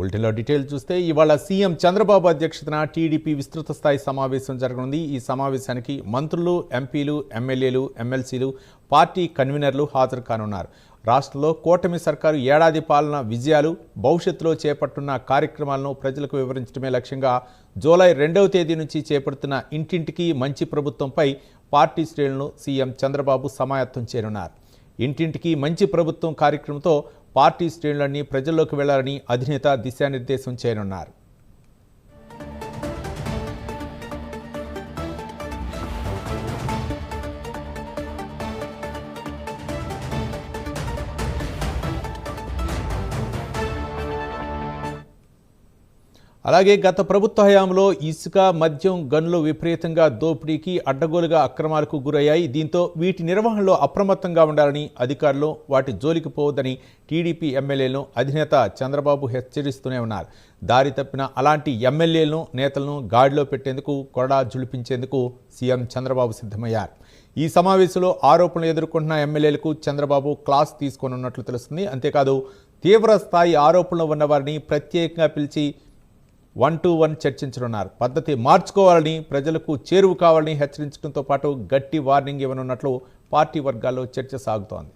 బులెటిన్లో డీటెయిల్ చూస్తే ఇవాళ సీఎం చంద్రబాబు అధ్యక్షతన టీడీపీ విస్తృత స్థాయి సమావేశం జరగనుంది. ఈ సమావేశానికి మంత్రులు, ఎంపీలు, ఎమ్మెల్యేలు, ఎమ్మెల్సీలు, పార్టీ కన్వీనర్లు హాజరు కానున్నారు. రాష్ట్రంలో కూటమి సర్కారు ఏడాది పాలన విజయాలు, భవిష్యత్తులో చేపట్టున్న కార్యక్రమాలను ప్రజలకు వివరించడమే లక్ష్యంగా జూలై 2వ తేదీ నుంచి చేపడుతున్న ఇంటింటికి మంచి ప్రభుత్వంపై పార్టీ శ్రేణులను సీఎం చంద్రబాబు సమాయత్తం చేయనున్నారు. ఇంటింటికి మంచి ప్రభుత్వం కార్యక్రమంతో పార్టీ శ్రేణులన్నీ ప్రజల్లోకి వెళ్లాలని అధినేత దిశానిర్దేశం చేయనున్నారు. అలాగే గత ప్రభుత్వ హయాంలో ఇసుక, మద్యం, గనులు విపరీతంగా దోపిడీకి, అడ్డగోలుగా అక్రమాలకు గురయ్యాయి. దీంతో వీటి నిర్వహణలో అప్రమత్తంగా ఉండాలని అధికారులు వాటి జోలికి పోవద్దని టీడీపీ ఎమ్మెల్యేలను అధినేత చంద్రబాబు హెచ్చరిస్తూనే ఉన్నారు. దారి తప్పిన అలాంటి ఎమ్మెల్యేలను, నేతలను గాడిలో పెట్టేందుకు, కొరడా జులిపించేందుకు సీఎం చంద్రబాబు సిద్ధమయ్యారు. ఈ సమావేశంలో ఆరోపణలు ఎదుర్కొంటున్న ఎమ్మెల్యేలకు చంద్రబాబు క్లాస్ తీసుకోనున్నట్లు తెలుస్తుంది. అంతేకాదు తీవ్ర స్థాయి ఆరోపణలు ఉన్నవారిని ప్రత్యేకంగా పిలిచి 1-to-1 చర్చించనున్నారు. పద్ధతి మార్చుకోవాలని, ప్రజలకు చేరువ కావాలని హెచ్చరించడంతో పాటు గట్టి వార్నింగ్ ఇవ్వనున్నట్లు పార్టీ వర్గాల్లో చర్చ సాగుతోంది.